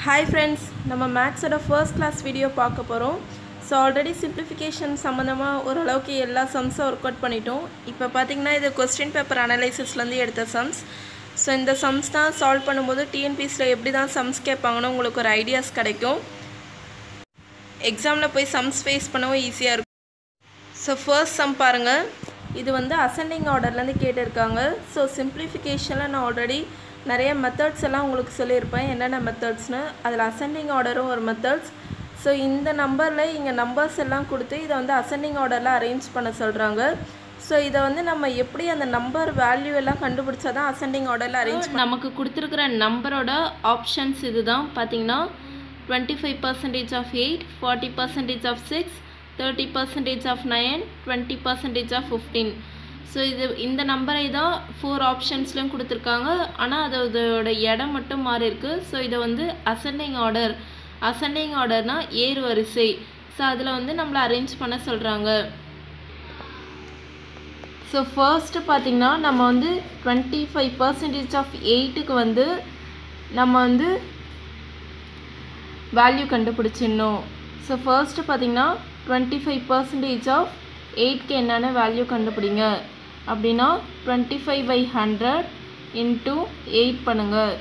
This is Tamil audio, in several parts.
Hi friends, நம்ம மேக்ஸோட ஃபர்ஸ்ட் கிளாஸ் வீடியோ பார்க்க போகிறோம். ஸோ ஆல்ரெடி சிம்பிளிஃபிகேஷன் சம்மந்தமாக ஓரளவுக்கு எல்லா சம்ஸும் ஒர்க் அவுட் பண்ணிட்டோம். இப்போ பார்த்தீங்கன்னா இது கொஸ்டின் பேப்பர் அனலைசிஸ்லேருந்து எடுத்த சம்ஸ். ஸோ இந்த சம்ஸ் தான் சால்வ் பண்ணும்போது டிஎன்பிஎஸ்சியில் எப்படி தான் சம்ஸ் கேட்பாங்கன்னு உங்களுக்கு ஒரு ஐடியாஸ் கிடைக்கும். எக்ஸாமில் போய் சம்ஸ் ஃபேஸ் பண்ணவும் ஈஸியாக இருக்கும். ஸோ ஃபர்ஸ்ட் சம் பாருங்கள். இது வந்து அசெண்டிங் ஆர்டர்லேருந்து கேட்டிருக்காங்க. ஸோ சிம்பிளிஃபிகேஷனில் நான் ஆல்ரெடி நிறைய மெத்தட்ஸ் எல்லாம் உங்களுக்கு சொல்லியிருப்பேன், என்னென்ன மெத்தட்ஸ்னு. அதில் அசெண்டிங் ஆர்டரும் ஒரு மெத்தட்ஸ். ஸோ இந்த நம்பரில் இங்கே நம்பர்ஸ் எல்லாம் கொடுத்து இதை வந்து அசெண்டிங் ஆர்டரில் அரேஞ்ச் பண்ண சொல்கிறாங்க. ஸோ இதை வந்து நம்ம எப்படி அந்த நம்பர் வேல்யூ எல்லாம் கண்டுபிடிச்சா தான் அசெண்டிங் ஆர்டரில் அரேஞ்ச் நமக்கு கொடுத்துருக்குற நம்பரோட ஆப்ஷன்ஸ் இது தான் பார்த்தீங்கன்னா 25% of 8, 40% of 6, 30% of 9, 20% of 15. So இந்த நம்பரை தான் 4 ஆப்ஷன்ஸ்லையும் கொடுத்துருக்காங்க. ஆனால் அதோட இடம் மட்டும் மாறி இருக்குது. ஸோ இதை வந்து அசெண்டிங் ஆர்டர்னால் ஏறு வரிசை. ஸோ அதில் வந்து நம்மளை அரேஞ்ச் பண்ண சொல்கிறாங்க. ஸோ ஃபர்ஸ்ட்டு பார்த்திங்கன்னா நம்ம வந்து 25% ஆஃப் 8க்கு வந்து நம்ம வந்து வேல்யூ கண்டுபிடிச்சிடணும். ஸோ ஃபர்ஸ்ட்டு பார்த்திங்கன்னா 25% ஆஃப் 8க்கு என்னென்ன வேல்யூ கண்டுபிடிங்க அப்படின்னா 25/100 இன்ட்டு 8 பண்ணுங்கள்.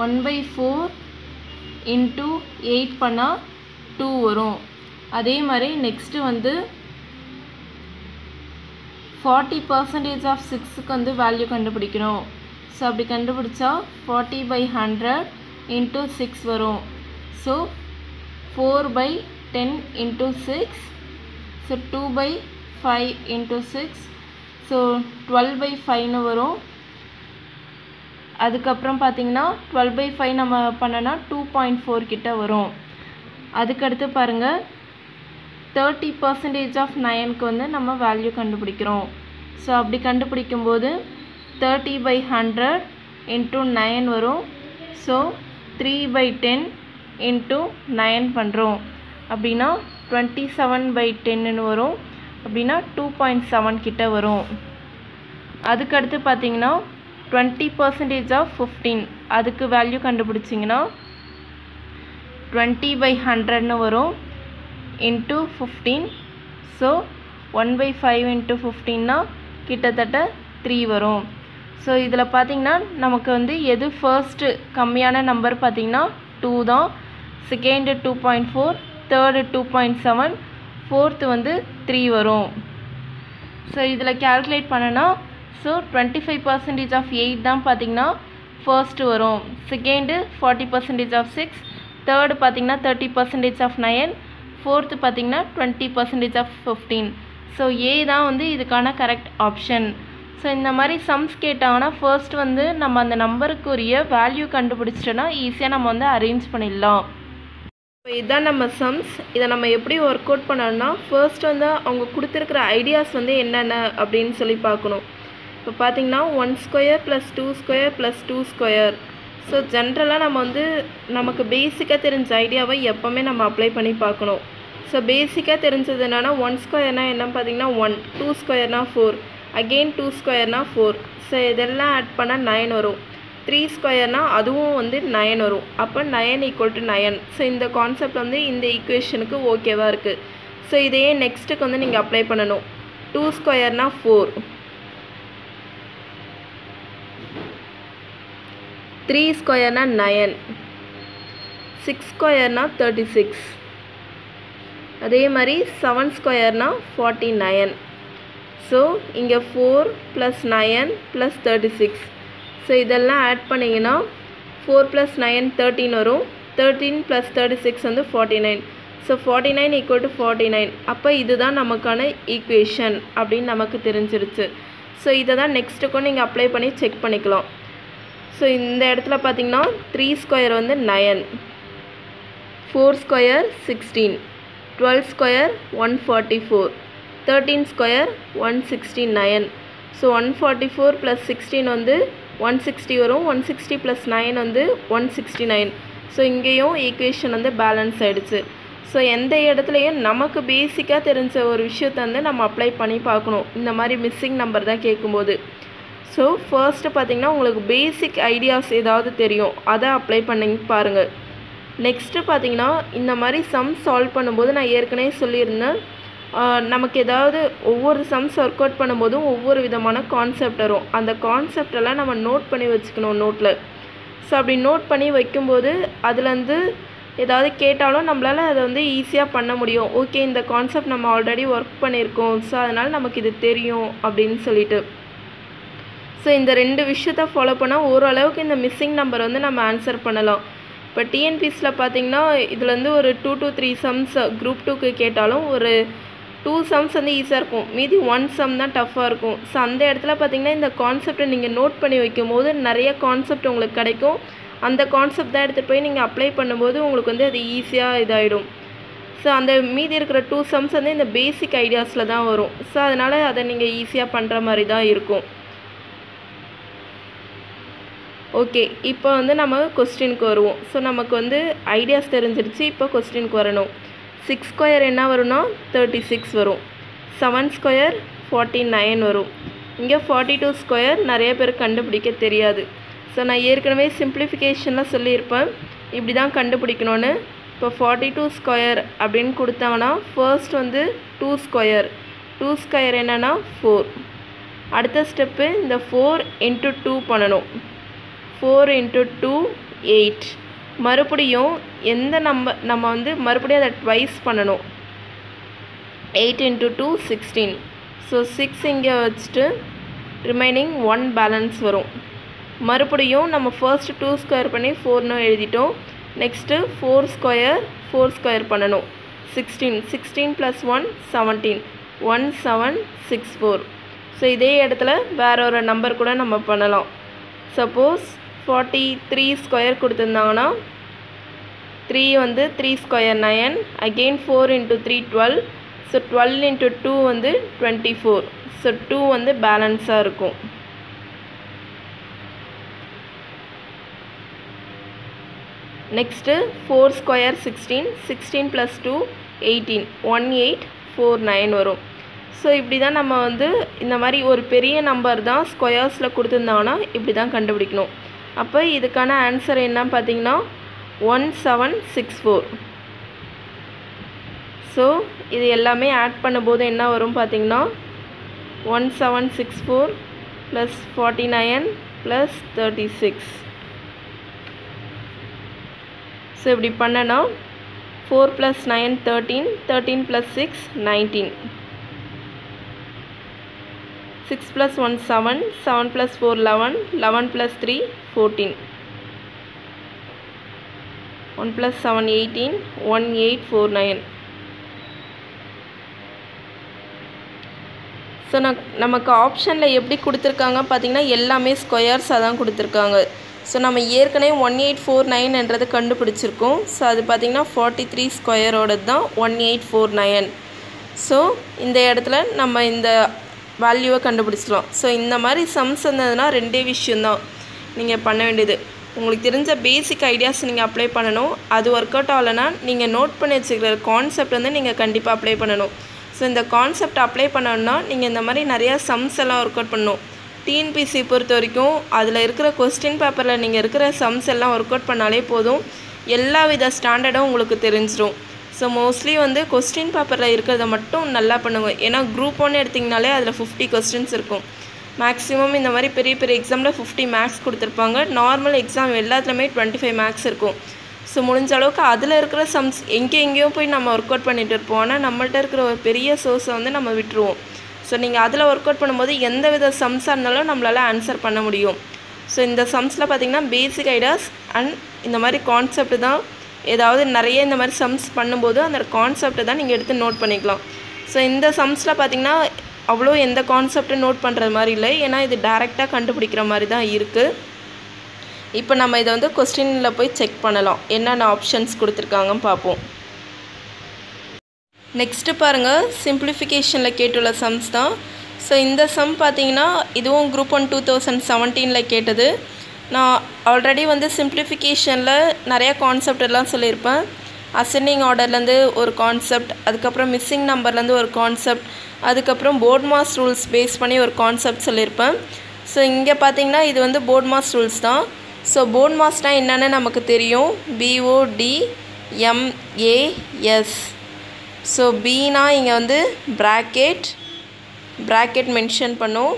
1/4 இன்ட்டு 8 பண்ணால் 2 வரும். அதே மாதிரி நெக்ஸ்ட்டு வந்து 40% ஆஃப் 6க்கு வந்து வேல்யூ கண்டுபிடிக்கணும். ஸோ அப்படி கண்டுபிடிச்சா 40/100 இன்ட்டு 6 வரும். So 4/10 into 6. So 2/5 into 6. So 12/5ன்னு வரும். அதுக்கப்புறம் பார்த்தீங்கன்னா 12/5 நம்ம பண்ணனா 2.4 கிட்ட வரும். அதுக்கடுத்து பாருங்கள் 30% ஆஃப் 9க்கு வந்து நம்ம வேல்யூ கண்டுபிடிக்கிறோம். ஸோ அப்படி கண்டுபிடிக்கும்போது 30/100 இன்ட்டு 9 வரும். ஸோ 3/10 இன்ட்டு 9 பண்ணுறோம் அப்படின்னா 27/10ன்னு வரும். அப்படின்னா 2.7 கிட்ட வரும். அதுக்கடுத்து பார்த்தீங்கன்னா 20% ஆஃப் 15 அதுக்கு வேல்யூ கண்டுபிடிச்சிங்கன்னா 20/100ன்னு வரும் இன்ட்டு 15. ஸோ 1/5 இன்ட்டு 15னா கிட்டத்தட்ட 3 வரும். ஸோ இதில் பார்த்திங்கன்னா நமக்கு வந்து எது ஃபர்ஸ்ட்டு கம்மியான நம்பர் பார்த்திங்கன்னா 2 தான். செகண்டு 2.4, தேர்டு 2.7, ஃபோர்த்து வந்து 3 வரும். ஸோ இதில் கேல்குலேட் பண்ணனா ஸோ 25% ஆஃப் 8 தான் பார்த்திங்கன்னா ஃபர்ஸ்ட்டு வரும். செகண்டு 40% ஆஃப் 6, தேர்டு பார்த்திங்கன்னா 30% ஆஃப் 9, ஃபோர்த்து பார்த்திங்கன்னா 20% ஆஃப் 15. ஸோ ஏ தான் வந்து இதுக்கான கரெக்ட் ஆப்ஷன். ஸோ இந்த மாதிரி சம்ஸ் கேட்டாங்கன்னா ஃபர்ஸ்ட் வந்து நம்ம அந்த நம்பருக்குரிய வேல்யூ கண்டுபிடிச்சிட்டோன்னா ஈஸியாக நம்ம வந்து அரேஞ்ச் பண்ணிடலாம். இப்போ இதுதான் நம்ம சம்ஸ். இதை நம்ம எப்படி ஒர்க் அவுட் பண்ணோம்னா ஃபர்ஸ்ட் வந்து அவங்க கொடுத்துருக்குற ஐடியாஸ் வந்து என்னென்ன அப்படின்னு சொல்லி பார்க்கணும். இப்போ பார்த்தீங்கன்னா 1² + 2² + 2². ஸோ ஜென்ரலாக நம்ம வந்து நமக்கு பேசிக்காக தெரிஞ்ச ஐடியாவை எப்போவுமே நம்ம அப்ளை பண்ணி பார்க்கணும். ஸோ பேசிக்காக தெரிஞ்சது என்னென்னா 1²னா என்னன்னு பார்த்தீங்கன்னா 1, 2²னா 4, அகெயின் 2²னா 4. ஸோ இதெல்லாம் ஆட் பண்ணால் 9 வரும். 3² அதுவும் வந்து 9 வரும். அப்போ 9 = 9. ஸோ இந்த கான்செப்ட் வந்து இந்த ஈக்குவேஷனுக்கு ஓகேவாக இருக்குது. ஸோ இதையே நெக்ஸ்ட்டுக்கு வந்து நீங்கள் அப்ளை பண்ணணும். 2² 4, 3² 9, 6² 36, அதே மாதிரி 7² 49. ஸோ இங்கே 4 + 9 + 36. ஸோ இதெல்லாம் ஆட் பண்ணிங்கன்னா 4 + 9 13 வரும். 13 + 36 வந்து 49. ஸோ 49 = 49. அப்போ இதுதான் நமக்கான ஈக்குவேஷன் அப்படின்னு நமக்கு தெரிஞ்சிருச்சு. ஸோ இதை தான் நெக்ஸ்ட்டுக்கும் நீங்கள் அப்ளை பண்ணி செக் பண்ணிக்கலாம். ஸோ இந்த இடத்துல பார்த்தீங்கன்னா 3² வந்து 9, 4² 16, 12² 144, 13² 169. ஸோ 144 + 16 வந்து 160 வரும். 160 + 9 வந்து 169. ஸோ இங்கேயும் ஈக்குவேஷன் வந்து பேலன்ஸ் ஆகிடுச்சு. ஸோ எந்த இடத்துலையும் நமக்கு பேசிக்காக தெரிஞ்ச ஒரு விஷயத்தை வந்து நம்ம அப்ளை பண்ணி பார்க்கணும் இந்த மாதிரி மிஸ்ஸிங் நம்பர் தான் கேட்கும்போது. ஸோ ஃபர்ஸ்ட்டு பார்த்திங்கன்னா உங்களுக்கு பேசிக் ஐடியாஸ் ஏதாவது தெரியும், அதை அப்ளை பண்ணி பாருங்கள். நெக்ஸ்ட்டு பார்த்தீங்கன்னா இந்த மாதிரி சம் சால்வ் பண்ணும்போது நான் ஏற்கனவே சொல்லியிருந்தேன், நமக்கு ஏதாவது ஒவ்வொரு சம்ஸ் ஒர்க் அவுட் பண்ணும்போதும் ஒவ்வொரு விதமான கான்செப்ட் வரும். அந்த கான்செப்டெல்லாம் நம்ம நோட் பண்ணி வச்சுக்கணும் நோட்டில். ஸோ அப்படி நோட் பண்ணி வைக்கும்போது அதுலேருந்து ஏதாவது கேட்டாலும் நம்மளால் அதை வந்து ஈஸியாக பண்ண முடியும். ஓகே, இந்த கான்செப்ட் நம்ம ஆல்ரெடி ஒர்க் பண்ணியிருக்கோம், ஸோ அதனால் நமக்கு இது தெரியும் அப்படின்னு சொல்லிட்டு. ஸோ இந்த 2 விஷயத்தை ஃபாலோ பண்ணால் ஓரளவுக்கு இந்த மிஸ்ஸிங் நம்பர் வந்து நம்ம ஆன்சர் பண்ணலாம். இப்போ டிஎன்பிஎஸ்சியில் பார்த்தீங்கன்னா இதுலேருந்து ஒரு 2 to 3 சம்ஸ் குரூப் 2க்கு கேட்டாலும் ஒரு 2 சம்ஸ் வந்து ஈஸியாக இருக்கும், மீதி 1 சம் தான் டஃப்பாக இருக்கும். ஸோ அந்த இடத்துல பார்த்தீங்கன்னா இந்த கான்செப்டை நீங்கள் நோட் பண்ணி வைக்கும் போது நிறைய கான்செப்ட் உங்களுக்கு கிடைக்கும். அந்த கான்செப்ட் தான் எடுத்துகிட்டு போய் நீங்கள் அப்ளை பண்ணும்போது உங்களுக்கு வந்து அது ஈஸியாக இதாகிடும். ஸோ அந்த மீதி இருக்கிற 2 சம்ஸ் வந்து இந்த பேசிக் ஐடியாஸில் தான் வரும். ஸோ அதனால் அதை நீங்கள் ஈஸியாக பண்ணுற மாதிரி தான் இருக்கும். ஓகே, இப்போ வந்து நம்ம கொஸ்டினுக்கு வருவோம். ஸோ நமக்கு வந்து ஐடியாஸ் தெரிஞ்சிருச்சு, இப்போ கொஸ்டினுக்கு வரணும். 6 ஸ்கொயர் என்ன வரும்னா 36 வரும். 7 ஸ்கொயர் 49 வரும். இங்கே 42 ஸ்கொயர் நிறைய பேர் கண்டுபிடிக்க தெரியாது. ஸோ நான் ஏற்கனவே சிம்பிளிஃபிகேஷனில் சொல்லியிருப்பேன் இப்படி தான் கண்டுபிடிக்கணும்னு. இப்போ 42 ஸ்கொயர் அப்படின்னு கொடுத்தாங்கன்னா ஃபர்ஸ்ட் வந்து 2 ஸ்கொயர். 2 ஸ்கொயர் என்னென்னா 4. அடுத்த ஸ்டெப்பு இந்த 4 into 2 பண்ணணும். 4 into 2 8. மறுபடியும் எந்த நம்ம வந்து மறுபடியும் அதை ட்வைஸ் பண்ணணும். 8 into 2 16. ஸோ 6 இங்கே வச்சுட்டு ரிமைனிங் 1 பேலன்ஸ் வரும். மறுபடியும் நம்ம ஃபர்ஸ்ட் 2 ஸ்கொயர் பண்ணி 4ன்னு எழுதிட்டோம். நெக்ஸ்ட்டு 4 ஸ்கொயர் பண்ணணும். 16. 16 + 1 17. 1764. ஸோ இதே இடத்துல வேற ஒரு நம்பர் கூட நம்ம பண்ணலாம். சப்போஸ் 43 ஸ்கொயர் கொடுத்துருந்தாங்கன்னா 3 வந்து 3 square 9. Again 4 into 3 12. So 12 into 2 வந்து 24. ஸோ 2 வந்து பேலன்ஸாக இருக்கும். Next 4 square 16. 16 + 2 18. 1849 வரும். ஸோ இப்படி தான் நம்ம வந்து இந்த மாதிரி ஒரு பெரிய நம்பர் தான் ஸ்கொயர்ஸில் கொடுத்துருந்தாங்கன்னா இப்படி தான் கண்டுபிடிக்கணும். அப்போ இதுக்கான ஆன்சர் என்ன பார்த்தீங்கன்னா 1764. ஸோ இது எல்லாமே ஆட் பண்ணும்போது என்ன வரும் பார்த்தீங்கன்னா 1764 + 49 + 36. ஸோ இப்படி பண்ணனா 4 + 9 13. 13 + 6 19. 6 + 1 7. 7 + 4 11. 11 + 3 14. 1 + 7 18. 1849. ஸோ நமக்கு ஆப்ஷனில் எப்படி கொடுத்துருக்காங்க பார்த்தீங்கன்னா எல்லாமே ஸ்கொயர்ஸாக தான் கொடுத்துருக்காங்க. ஸோ நம்ம ஏற்கனவே 1849 கண்டுபிடிச்சிருக்கோம். ஸோ அது பார்த்திங்கன்னா 43 ஸ்கொயரோடது தான் 1849. ஸோ இந்த இடத்துல நம்ம இந்த வேல்யூவை கண்டுபிடிச்சிக்கலாம். ஸோ இந்த மாதிரி சம்ஸ் இருந்ததுன்னா 2 விஷயந்தான் நீங்கள் பண்ண வேண்டியது. உங்களுக்கு தெரிஞ்ச பேசிக் ஐடியாஸ் நீங்கள் அப்ளை பண்ணணும். அது ஒர்க் அவுட் ஆகலைன்னா நீங்கள் நோட் பண்ணி வச்சுக்கிற கான்செப்ட் வந்து நீங்கள் கண்டிப்பாக அப்ளை பண்ணணும். ஸோ இந்த கான்செப்ட் அப்ளை பண்ணணுன்னா நீங்கள் இந்த மாதிரி நிறையா சம்ஸ் எல்லாம் ஒர்க் அவுட் பண்ணணும். டிஎன்பிஎஸ்சி பொறுத்த வரைக்கும் அதில் இருக்கிற கொஸ்டின் பேப்பரில் நீங்கள் இருக்கிற சம்ஸ் எல்லாம் ஒர்க் அவுட் பண்ணாலே போதும், எல்லா வித ஸ்டாண்டர்டும் உங்களுக்கு தெரிஞ்சிடும். ஸோ மோஸ்ட்லி வந்து கொஸ்டின் பேப்பரில் இருக்கிறத மட்டும் நல்லா பண்ணுங்கள். ஏன்னா குரூப் 1 எடுத்திங்கனாலே அதில் 50 கொஸ்டின்ஸ் இருக்கும். மேக்ஸிமம் இந்த மாதிரி பெரிய பெரிய எக்ஸாமில் 50 மேக்ஸ் கொடுத்துருப்பாங்க. நார்மல் எக்ஸாம் எல்லாத்துலேயுமே 25 மேக்ஸ் இருக்கும். ஸோ முடிஞ்ச அளவுக்கு அதில் இருக்கிற சம்ஸ் எங்கேயோ போய் நம்ம ஒர்க் அவுட் பண்ணிகிட்டு இருப்போம். ஆனால் நம்மள்ட்ட இருக்கிற ஒரு பெரிய சோர்ஸை வந்து நம்ம விட்டுருவோம். ஸோ நீங்கள் அதில் ஒர்க் அவுட் பண்ணும்போது எந்த வித சம்ஸாக இருந்தாலும் நம்மளால் ஆன்சர் பண்ண முடியும். ஸோ இந்த சம்ஸில் பார்த்திங்கன்னா பேசிக் ஐடியாஸ் அண்ட் இந்த மாதிரி கான்செப்ட் தான். ஏதாவது நிறைய இந்த மாதிரி சம்ஸ் பண்ணும்போது அந்த கான்செப்டை தான் நீங்கள் எடுத்து நோட் பண்ணிக்கலாம். ஸோ இந்த சம்ஸில் பார்த்திங்கன்னா அவ்வளோ எந்த கான்செப்டும் நோட் பண்ணுற மாதிரி இல்லை, ஏன்னா இது டைரெக்டாக கண்டுபிடிக்கிற மாதிரி தான் இருக்குது. இப்போ நம்ம இதை வந்து கொஸ்டினில் போய் செக் பண்ணலாம், என்னென்ன ஆப்ஷன்ஸ் கொடுத்துருக்காங்கன்னு பார்ப்போம். நெக்ஸ்ட்டு பாருங்கள், சிம்பிளிஃபிகேஷனில் கேட்டுள்ள சம்ஸ் தான். ஸோ இந்த சம் பார்த்திங்கன்னா இதுவும் குரூப் 1 2017 கேட்டது. நான் ஆல்ரெடி வந்து சிம்பிளிஃபிகேஷனில் நிறைய கான்செப்ட் எல்லாம் சொல்லியிருப்பேன். அசெண்டிங் ஆர்டர்லேருந்து ஒரு கான்செப்ட், அதுக்கப்புறம் மிஸ்ஸிங் நம்பர்லேருந்து ஒரு கான்செப்ட், அதுக்கப்புறம் போர்ட் மாஸ் ரூல்ஸ் பேஸ் பண்ணி ஒரு கான்செப்ட் சொல்லியிருப்பேன். ஸோ இங்கே பார்த்திங்கன்னா இது வந்து போர்ட் மாஸ் ரூல்ஸ் தான். ஸோ போர்ட் மாஸ்னால் என்னென்னு நமக்கு தெரியும், BODMAS. ஸோ பீனா இங்கே வந்து ப்ராக்கெட் மென்ஷன் பண்ணும்,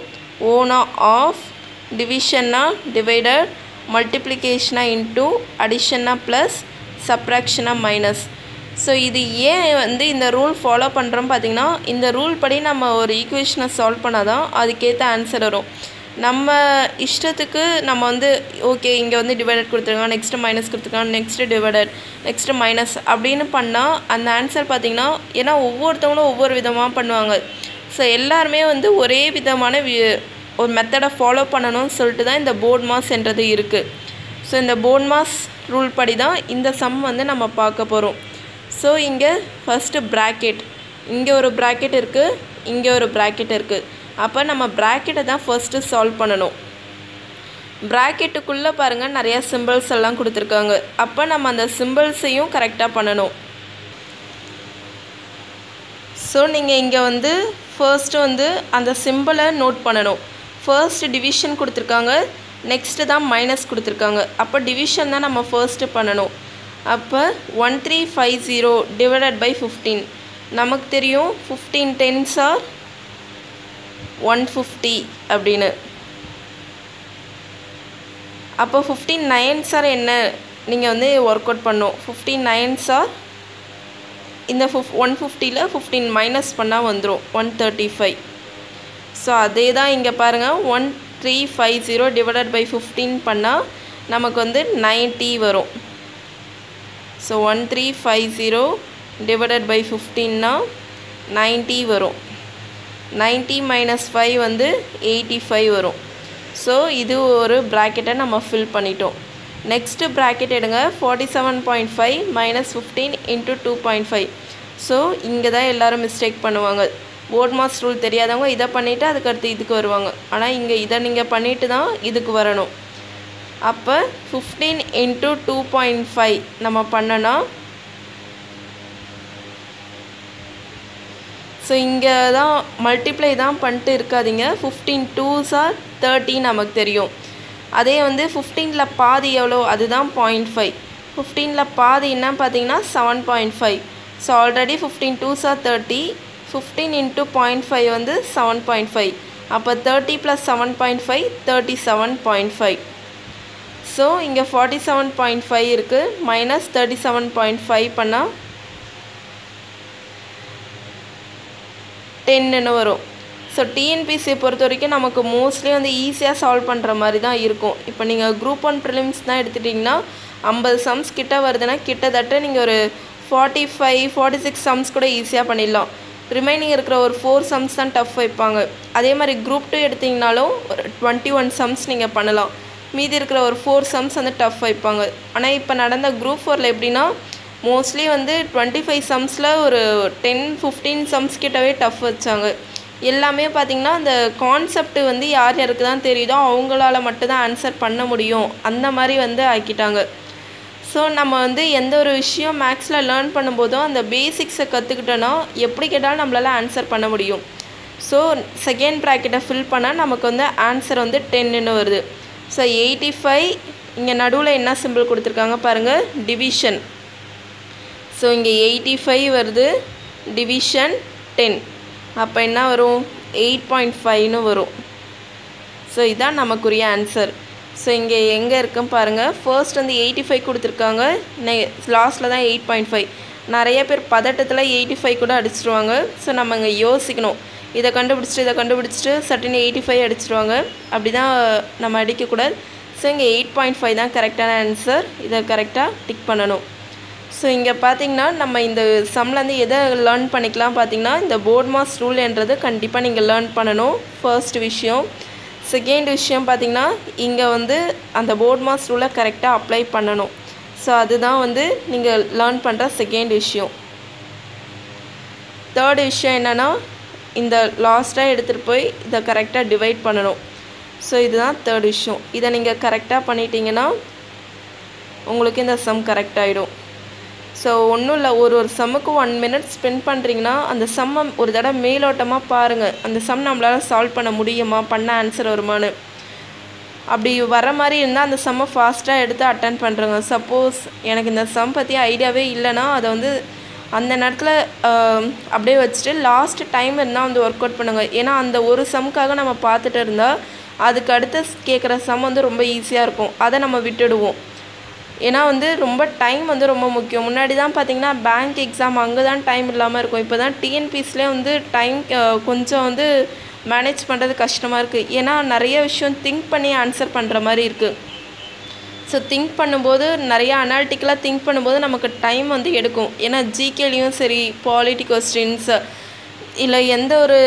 ஓனா ஆஃப், டிவிஷன்னா டிவைடட், மல்டிப்ளிகேஷனா இன்ட்டு, அடிஷன்னா ப்ளஸ், சப்ராக்ஷனா மைனஸ். ஸோ இது ஏன் வந்து இந்த ரூல் ஃபாலோ பண்ணுறோம் பார்த்திங்கன்னா, இந்த ரூல் படி நம்ம ஒரு ஈக்குவேஷனை சால்வ் பண்ணால் தான் அதுக்கேற்ற ஆன்சர் வரும். நம்ம இஷ்டத்துக்கு நம்ம வந்து ஓகே இங்கே வந்து டிவைடட் கொடுத்துருக்காங்க, நெக்ஸ்ட்டு மைனஸ் கொடுத்துருக்காங்க, நெக்ஸ்ட்டு டிவைடட், நெக்ஸ்ட்டு மைனஸ் அப்படின்னு பண்ணால் அந்த ஆன்சர் பார்த்திங்கன்னா, ஏன்னா ஒவ்வொருத்தவங்களும் ஒவ்வொரு விதமாக பண்ணுவாங்க. ஸோ எல்லாருமே வந்து ஒரே விதமான ஒரு மெத்தடை ஃபாலோ பண்ணணும்னு சொல்லிட்டு தான் இந்த போர்ட் மாஸ்ன்றது இருக்குது. ஸோ இந்த போர்ட் மாஸ் ரூல் படி தான் இந்த சம் வந்து நம்ம பார்க்க போகிறோம். ஸோ இங்கே ஃபஸ்ட்டு ப்ராக்கெட், இங்கே ஒரு ப்ராக்கெட் இருக்குது, இங்கே ஒரு ப்ராக்கெட் இருக்குது. அப்போ நம்ம ப்ராக்கெட்டை தான் ஃபஸ்ட்டு சால்வ் பண்ணணும். ப்ராக்கெட்டுக்குள்ளே பாருங்கள் நிறையா சிம்பிள்ஸ் எல்லாம் கொடுத்துருக்காங்க. அப்போ நம்ம அந்த சிம்பிள்ஸையும் கரெக்டாக பண்ணணும். ஸோ நீங்கள் இங்கே வந்து ஃபர்ஸ்ட்டு வந்து அந்த சிம்பிளை நோட் பண்ணணும். ஃபர்ஸ்ட்டு டிவிஷன் கொடுத்துருக்காங்க, நெக்ஸ்ட்டு தான் மைனஸ் கொடுத்துருக்காங்க. அப்போ டிவிஷன் தான் நம்ம ஃபர்ஸ்ட்டு பண்ணணும். அப்போ 1350 டிவைடட் பை 15. நமக்கு தெரியும் 15 10s are 150 அப்படின்னு. அப்போ 15 9s are என்ன நீங்கள் வந்து ஒர்க் அவுட் பண்ணணும். 15 9s are இந்த 150ல் 15 மைனஸ் பண்ணால் வந்துடும் 135. ஸோ அதே தான் இங்கே பாருங்கள், 1350 டிவைடட் பை 15 பண்ணால் நமக்கு வந்து 90 வரும். ஸோ 1350 டிவைடட் பை 15னா 90 வரும். 90 மைனஸ் 5 வந்து 85 வரும். ஸோ இது ஒரு ப்ராக்கெட்டை நம்ம ஃபில் பண்ணிட்டோம். நெக்ஸ்ட்டு ப்ராக்கெட் எடுங்க, 47.5 மைனஸ் 15 இன்ட்டு 2.5. ஸோ இங்கே தான் எல்லோரும் மிஸ்டேக் பண்ணுவாங்க. போர்ட் மாஸ் ரூல் தெரியாதவங்க இதை பண்ணிவிட்டு அதுக்கடுத்து இதுக்கு வருவாங்க. ஆனால் இங்கே இதை நீங்கள் பண்ணிவிட்டு தான் இதுக்கு வரணும். அப்போ 15 இன்ட்டு 2.5 நம்ம பண்ணனா, ஸோ இங்கே தான் மல்டிப்ளை தான் பண்ணிட்டு இருக்காதிங்க. 15 2s are 30 நமக்கு தெரியும். அதே வந்து 15ல் பாதி எவ்வளோ, அதுதான் 0.5. 15ல் பாதி என்ன பார்த்தீங்கன்னா 7.5. So already 15 2s are 30. 15 into 0.5 வந்து 7.5. அப்போ 30 + 7.5 37.5. ஸோ இங்கே 47.5 இருக்குது, மைனஸ் 37.5 பண்ணால் 10ன்னு வரும். ஸோ டிஎன்பிசியை பொறுத்த வரைக்கும் நமக்கு மோஸ்ட்லி வந்து ஈஸியாக சால்வ் பண்ணுற மாதிரி தான் இருக்கும். இப்போ நீங்கள் குரூப் 1 ப்ரிலிம்ஸ் தான் எடுத்துட்டிங்கன்னா 50 சம்ஸ் கிட்ட வருதுன்னா கிட்டத்தட்ட நீங்கள் ஒரு 45-46 சம்ஸ் கூட ஈஸியாக பண்ணிடலாம். ரிமைனிங் இருக்கிற ஒரு 4 சம்ஸ் தான் டஃப் வைப்பாங்க. அதே மாதிரி குரூப் 2 எடுத்திங்கனாலும் ஒரு 21 சம்ஸ் நீங்கள் பண்ணலாம். மீதி இருக்கிற ஒரு 4 சம்ஸ் வந்து டஃப் வைப்பாங்க. ஆனால் இப்போ நடந்த குரூப் 4ல் எப்படின்னா மோஸ்ட்லி வந்து 25 சம்ஸில் ஒரு 10-15 சம்ஸ் கிட்டவே டஃப் வச்சாங்க. எல்லாமே பார்த்திங்கன்னா அந்த கான்செப்ட் வந்து யார் யாருக்கு தான் தெரியுதோ அவங்களால மட்டும்தான் ஆன்சர் பண்ண முடியும், அந்த மாதிரி வந்து ஆக்கிட்டாங்க. ஸோ நம்ம வந்து எந்த ஒரு விஷயம் மேக்ஸில் லேர்ன் பண்ணும்போதும் அந்த பேசிக்ஸை கற்றுக்கிட்டோன்னா எப்படி கேட்டாலும் நம்மளால் ஆன்சர் பண்ண முடியும். ஸோ செகண்ட் ப்ராக்கெட்டை ஃபில் பண்ணால் நமக்கு வந்து ஆன்சர் வந்து 10ன்னு வருது. ஸோ 85 இங்கே நடுவில் என்ன சிம்பிள் கொடுத்துருக்காங்க பாருங்கள், டிவிஷன். ஸோ இங்கே 85 வருது, டிவிஷன் 10. அப்போ என்ன வரும், 8.5ன்னு வரும். ஸோ இதுதான் நமக்குரிய ஆன்சர். ஸோ இங்கே எங்கே இருக்குன்னு பாருங்கள், ஃபர்ஸ்ட் வந்து 85 கொடுத்துருக்காங்க, லாஸ்ட்டில் தான் 8.5. நிறைய பேர் பதட்டத்தில் 85 கூட அடிச்சிருவாங்க. ஸோ நம்ம இங்கே யோசிக்கணும், இதை கண்டுபிடிச்சிட்டு சட்டுன்னு 85 அடிச்சிருவாங்க. அப்படி தான் நம்ம அடிக்கக்கூடாது. ஸோ இங்கே 8.5 தான் கரெக்டான ஆன்சர். இதை கரெக்டாக டிக் பண்ணணும். ஸோ இங்கே பார்த்திங்கன்னா நம்ம இந்த சம்லேருந்து எதை லேர்ன் பண்ணிக்கலாம் பார்த்திங்கன்னா, இந்த போர்ட் மாஸ் ரூல்ன்றது கண்டிப்பாக நீங்கள் லேர்ன் பண்ணணும், ஃபர்ஸ்ட் விஷயம். செகண்ட் விஷயம் பார்த்திங்கன்னா இங்கே வந்து அந்த போர்ட் மாஸ் ரூலை கரெக்டாக அப்ளை பண்ணணும். ஸோ அதுதான் வந்து நீங்கள் லேர்ன் பண்ணுற செகண்ட் விஷயம். தேர்ட் விஷயம் என்னென்னா, இந்த லாஸ்ட்டாக எடுத்துகிட்டு போய் இதை கரெக்டாக டிவைட் பண்ணணும். ஸோ இதுதான் தேர்ட் விஷயம். இதை நீங்கள் கரெக்டாக பண்ணிட்டீங்கன்னா உங்களுக்கு இந்த சம் கரெக்டாகிடும். ஸோ ஒன்றும் இல்லை, ஒரு சம்முக்கு 1 minute ஸ்பெண்ட் பண்ணுறீங்கன்னா அந்த சம்மை ஒரு தடவை மேலோட்டமாக பாருங்கள். அந்த சம் நம்மளால் சால்வ் பண்ண முடியுமா, பண்ண ஆன்சர் வருமானு. அப்படி வர மாதிரி இருந்தால் அந்த சம்மை ஃபாஸ்ட்டாக எடுத்து அட்டன் பண்ணுறங்க. சப்போஸ் எனக்கு இந்த சம் பற்றி ஐடியாவே இல்லைன்னா அதை வந்து அந்த நேரத்தில் அப்படியே வச்சுட்டு லாஸ்ட் டைம் இருந்தால் வந்து ஒர்க் அவுட் பண்ணுங்கள். ஏன்னா அந்த ஒரு சம்முக்காக நம்ம பார்த்துட்டு இருந்தால் அதுக்கு அடுத்து கேட்குற சம் வந்து ரொம்ப ஈஸியாக இருக்கும், அதை நம்ம விட்டுடுவோம். ஏன்னா வந்து ரொம்ப டைம் வந்து ரொம்ப முக்கியம். முன்னாடி தான் பார்த்திங்கன்னா பேங்க் எக்ஸாம் அங்கே தான் டைம் இல்லாமல் இருக்கும். இப்போ தான் டிஎன்பிஎஸ்லேயே வந்து டைம் கொஞ்சம் வந்து மேனேஜ் பண்ணுறது கஷ்டமாக இருக்குது. ஏன்னா நிறைய விஷயம் திங்க் பண்ணி ஆன்சர் பண்ணுற மாதிரி இருக்குது. ஸோ திங்க் பண்ணும்போது நிறையா அனாலிட்டிக்கலாக திங்க் பண்ணும்போது நமக்கு டைம் வந்து எடுக்கும். ஏன்னா ஜிகேலையும் சரி, பாலிட்டி கொஸ்டின்ஸ் இல்லை எந்த ஒரு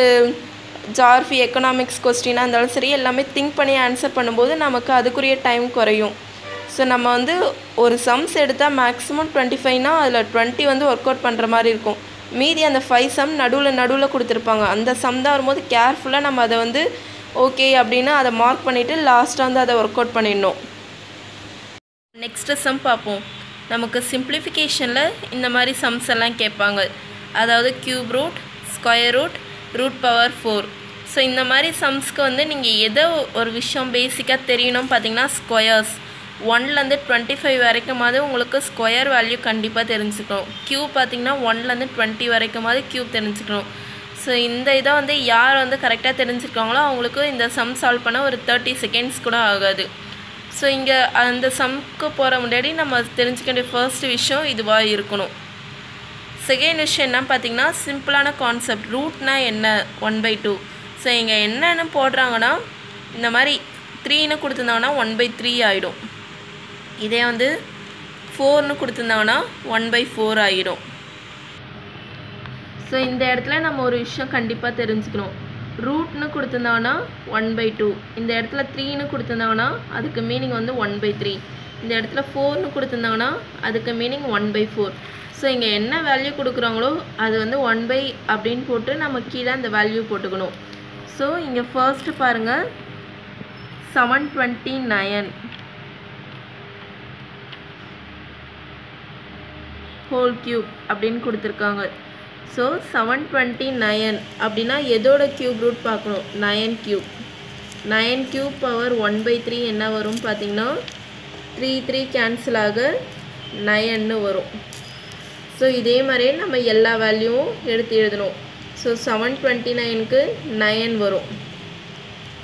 ஜார்ஃபி எக்கனாமிக்ஸ் கொஸ்டினாக இருந்தாலும் சரி, எல்லாமே திங்க் பண்ணி ஆன்சர் பண்ணும்போது நமக்கு அதுக்குரிய டைம் குறையும். ஸோ நம்ம வந்து ஒரு சம்ஸ் எடுத்தால் மேக்ஸிமம் 25னா அதில் 20 வந்து ஒர்க் அவுட் பண்ணுற மாதிரி இருக்கும். மீதி அந்த 5 சம் நடுவில் கொடுத்துருப்பாங்க. அந்த சம் தான் வரும்போது கேர்ஃபுல்லாக நம்ம அதை வந்து ஓகே அப்படின்னு அதை மார்க் பண்ணிவிட்டு லாஸ்ட்டாக வந்து அதை ஒர்க் அவுட் பண்ணிடணும். நெக்ஸ்ட்டு சம் பார்ப்போம். நமக்கு சிம்பிளிஃபிகேஷனில் இந்த மாதிரி சம்ஸ் எல்லாம் கேட்பாங்க. அதாவது cube root, square root, root power 4. So இந்த மாதிரி சம்ஸ்க்கு வந்து நீங்கள் எதோ ஒரு விஷயம் பேசிக்காக தெரியணும் பார்த்தீங்கன்னா ஸ்கொயர்ஸ். 1லேருந்து 25 வரைக்குமாவது உங்களுக்கு ஸ்கொயர் வேல்யூ கண்டிப்பாக தெரிஞ்சுக்கணும். கியூப் பார்த்திங்கன்னா 1லேருந்து 20 வரைக்குமாவது கியூப் தெரிஞ்சுக்கணும். ஸோ இந்த இதை வந்து யார் வந்து கரெக்டாக தெரிஞ்சுருக்காங்களோ அவங்களுக்கு இந்த சம் சால்வ் பண்ண ஒரு 30 செகண்ட்ஸ் கூட ஆகாது. ஸோ இங்கே அந்த சம்க்கு போகிற முன்னாடி நம்ம தெரிஞ்சுக்க வேண்டிய ஃபர்ஸ்ட் விஷயம் இதுவாக இருக்கணும். செகண்ட் விஷயம் என்ன பார்த்திங்கன்னா சிம்பிளான கான்செப்ட். ரூட்னா என்ன, 1/2. ஸோ இங்கே என்னென்னு போடுறாங்கன்னா இந்த மாதிரி 3ன்னு கொடுத்துருந்தாங்கன்னா 1/3 ஆகிடும். இதே வந்து 4ன்னு கொடுத்துருந்தாங்கன்னா 1/4 ஆகிடும். ஸோ இந்த இடத்துல நம்ம ஒரு விஷயம் கண்டிப்பாக தெரிஞ்சுக்கணும். ரூட்னு கொடுத்துருந்தாங்கன்னா 1/2. இந்த இடத்துல 3ன்னு கொடுத்துருந்தாங்கன்னா அதுக்கு மீனிங் வந்து 1/3. இந்த இடத்துல 4ன்னு கொடுத்துருந்தாங்கன்னா அதுக்கு மீனிங் 1/4. ஸோ இங்கே என்ன வேல்யூ கொடுக்குறாங்களோ அது வந்து 1 அப்படின்னு போட்டு நம்ம கீழே அந்த வேல்யூ போட்டுக்கணும். ஸோ இங்கே ஃபர்ஸ்ட்டு பாருங்கள் 729 ஹோல் கியூப் அப்படின்னு கொடுத்துருக்காங்க. ஸோ 729 அப்படின்னா எதோட கியூப் ரூட் பார்க்கணும், 9 கியூப். 9 கியூப் பவர் 1/3 என்ன வரும் பார்த்திங்கன்னா 3 கேன்சல் ஆக 9ன்னு வரும். ஸோ இதே மாதிரியே நம்ம எல்லா வேல்யூவும் எடுத்து எழுதணும். ஸோ 729க்கு 9 வரும்.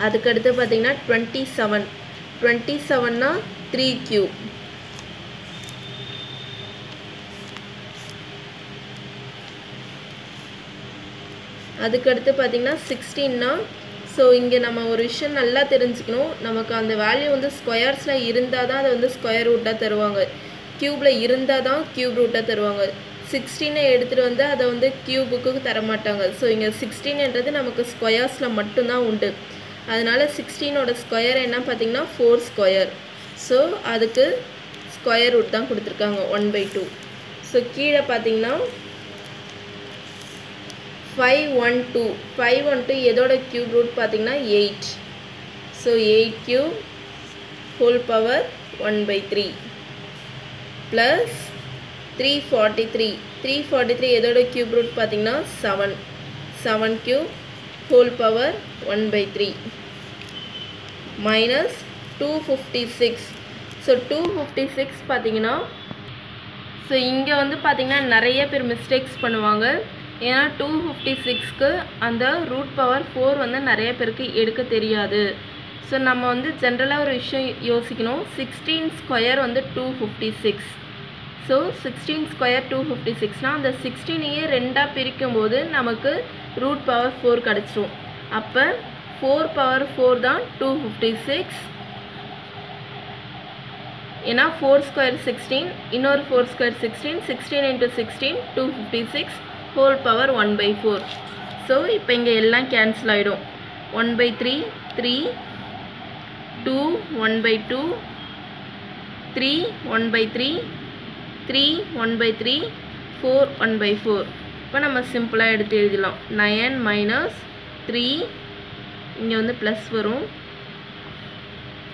அதுக்கடுத்து பார்த்திங்கன்னா 27னா 3 கியூப். அதுக்கடுத்து பார்த்திங்கன்னா 16னா ஸோ இங்கே நம்ம ஒரு விஷயம் நல்லா தெரிஞ்சுக்கணும். நமக்கு அந்த வேல்யூ வந்து ஸ்கொயர்ஸில் இருந்தால் தான் அதை வந்து ஸ்கொயர் ரூட்டாக தருவாங்க, க்யூப்பில் இருந்தால் தான் க்யூப் ரூட்டாக தருவாங்க. 16 எடுத்துகிட்டு வந்து அதை வந்து க்யூபுக்கு தரமாட்டாங்க. ஸோ இங்கே 16ன்றது நமக்கு ஸ்கொயர்ஸில் மட்டும்தான் உண்டு. அதனால் 16ஓட ஸ்கொயர் என்ன பார்த்திங்கன்னா 4 ஸ்கொயர். ஸோ அதுக்கு ஸ்கொயர் ரூட் தான் கொடுத்துருக்காங்க 1/2. ஸோ கீழே பார்த்திங்கன்னா 512 எதோட க்யூப் ரூட் பார்த்திங்கன்னா 8. So 8 cube whole power 1/3 plus 343 எதோட க்யூப் ரூட் பார்த்திங்கன்னா 7 cube whole power 1/3 minus 256. So 256 பார்த்திங்கன்னா ஸோ இங்கே வந்து பார்த்திங்கன்னா நிறைய பேர் மிஸ்டேக்ஸ் பண்ணுவாங்க. ஏன்னா 256க்கு அந்த ரூட் பவர் 4 வந்து நிறைய பேருக்கு எடுக்க தெரியாது. ஸோ நம்ம வந்து ஜென்ரலாக ஒரு விஷயம் யோசிக்கணும். 16 ஸ்கொயர் வந்து 256. ஸோ 16 ஸ்கொயர் 256னால் அந்த 16ஐயே 2ஆக பிரிக்கும்போது நமக்கு ரூட் பவர் 4 கிடச்சிரும். அப்போ 4 பவர் 4 தான் 256. ஏன்னா 4 ஸ்கொயர் 16, இன்னொரு 4 ஸ்கொயர் 16, 16 × 16 256 ஹோல் பவர் 1/4. ஸோ இப்போ இங்கே எல்லாம் கேன்சல் ஆகிடும். 1/3 3, 2 1/2, 3 1/3, 3 1/3, 4 1/4. இப்போ நம்ம சிம்பிளாக எடுத்து எழுதலாம். 9 மைனஸ் 3 இங்கே வந்து ப்ளஸ் வரும்,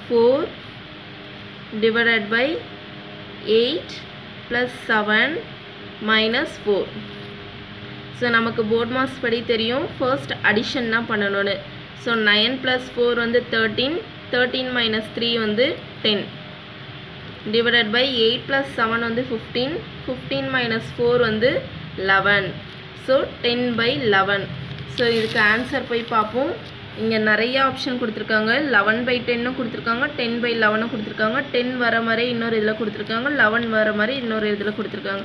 4 divided by 8 plus 7 minus 4. So நமக்கு போர்ட் மாஸ் படி தெரியும் ஃபர்ஸ்ட் அடிஷன் தான் பண்ணணும்னு. ஸோ 9 + 4 வந்து 13, 13 minus 3 வந்து 10 divided by 8 plus 7 வந்து 15 15 minus 4 வந்து 11 so 10 by 11 so இதுக்கு ஆன்சர் போய் பார்ப்போம் இங்கே நிறைய ஆப்ஷன் கொடுத்துருக்காங்க 11 by 10 கொடுத்துருக்காங்க 10 by 11 கொடுத்துருக்காங்க 10 வர மாதிரி இன்னொரு இதில் கொடுத்துருக்காங்க 11 வர மாதிரி இன்னொரு இதில் கொடுத்துருக்காங்க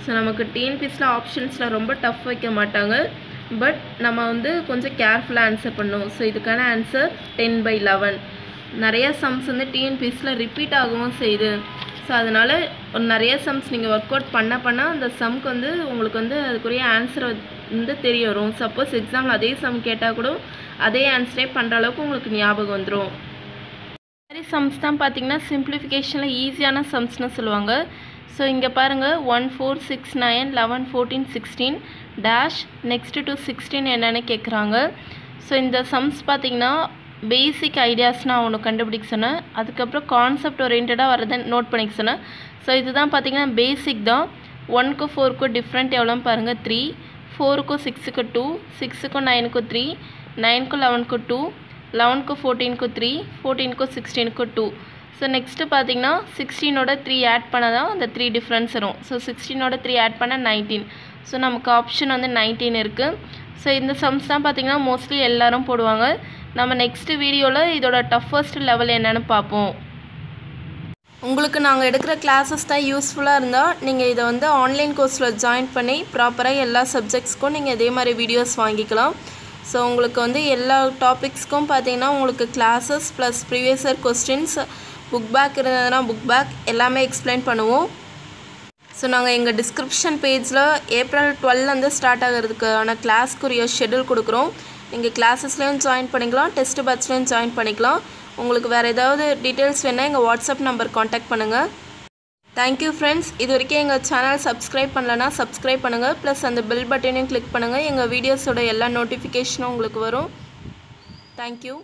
ஸோ நமக்கு டிஎன்பிஎஸ்சியில் ஆப்ஷன்ஸில் ரொம்ப டஃப் வைக்க மாட்டாங்க பட் நம்ம வந்து கொஞ்சம் கேர்ஃபுல்லாக ஆன்சர் பண்ணுவோம் ஸோ இதுக்கான ஆன்சர் 10 by 11 நிறைய சம்ஸ் வந்து டிஎன்பிஎஸ்சியில் ரிப்பீட் ஆகவும் செய்யுது ஸோ அதனால் நிறைய சம்ஸ் நீங்கள் ஒர்க் அவுட் பண்ண அந்த சம்க்கு வந்து உங்களுக்கு வந்து அதுக்குரிய ஆன்சர் வந்து தெரிய வரும் சப்போஸ் எக்ஸாமில் அதே சம் கேட்டால் கூட அதே ஆன்சரே பண்ணுற அளவுக்கு உங்களுக்கு ஞாபகம் வந்துடும் மாதிரி சம்ஸ் தான் பார்த்தீங்கன்னா சிம்பிளிஃபிகேஷனில் ஈஸியான சம்ஸ்னு சொல்லுவாங்க ஸோ இங்கே பாருங்கள் 1 4 6 9 11 14 16 டேஷ் நெக்ஸ்ட்டு டு 16 என்னென்னு கேட்குறாங்க ஸோ இந்த சம்ஸ் பார்த்தீங்கன்னா பேசிக் ஐடியாஸ் நான் ஒன்று கண்டுபிடிக்க சொன்னேன் அதுக்கப்புறம் கான்செப்ட் ஓரியன்டாக வரதை நோட் பண்ணிக்க சொன்னேன் ஸோ இதுதான் பார்த்தீங்கன்னா பேசிக் தான் 1க்கு 4க்கு டிஃப்ரெண்ட் எவ்வளோன்னு பாருங்கள் 3 4க்கு 6க்கு 2 6க்கு 9க்கு 3 9க்கு 11க்கு 2 11க்கு 14க்கு 3 14க்கு 16க்கு 2 ஸோ நெக்ஸ்ட்டு பார்த்தீங்கன்னா 16ஓட 3 ஆட் பண்ணால் தான் அந்த 3 டிஃப்ரென்ஸ் வரும் ஸோ 16ஓட 3 ஆட் பண்ணால் 19 ஸோ நமக்கு ஆப்ஷன் வந்து 19 இருக்குது ஸோ இந்த சம்ஸ் தான் பார்த்தீங்கன்னா மோஸ்ட்லி எல்லோரும் போடுவாங்க நம்ம நெக்ஸ்ட் வீடியோவில் இதோட டஃபஸ்ட் லெவல் என்னென்னு பார்ப்போம் உங்களுக்கு நாங்கள் எடுக்கிற கிளாஸஸ் தான் யூஸ்ஃபுல்லாக இருந்தால் நீங்கள் இதை வந்து ஆன்லைன் கோர்ஸில் ஜாயின் பண்ணி ப்ராப்பராக எல்லா சப்ஜெக்ட்ஸ்க்கும் நீங்கள் இதே மாதிரி வீடியோஸ் வாங்கிக்கலாம் ஸோ உங்களுக்கு வந்து எல்லா டாபிக்ஸ்க்கும் பார்த்தீங்கன்னா உங்களுக்கு classes plus previous year questions book back இருந்ததுன்னா புக் பேக் எல்லாமே எக்ஸ்பிளைன் பண்ணுவோம் ஸோ நாங்கள் எங்கள் டிஸ்கிரிப்ஷன் பேஜில் ஏப்ரல் 12 ஸ்டார்ட் ஆகிறதுக்கான கிளாஸ்க்குரிய ஷெட்யூல் கொடுக்குறோம் நீங்கள் கிளாஸஸ்லேயும் ஜாயின் பண்ணிக்கலாம் டெஸ்ட் பேட்ச்லேயும் ஜாயின் பண்ணிக்கலாம் உங்களுக்கு வேறு ஏதாவது டீட்டெயில்ஸ் வேணால் எங்கள் வாட்ஸ்அப் நம்பர் காண்டாக்ட் பண்ணுங்கள் தேங்க்யூ ஃப்ரெண்ட்ஸ் இது வரைக்கும் எங்கள் சேனல் சப்ஸ்கிரைப் பண்ணலன்னா சப்ஸ்கிரைப் பண்ணுங்கள் ப்ளஸ் அந்த பெல் பட்டனையும் கிளிக் பண்ணுங்கள் எங்கள் வீடியோஸோட எல்லா நோட்டிஃபிகேஷனும் உங்களுக்கு வரும் தேங்க்யூ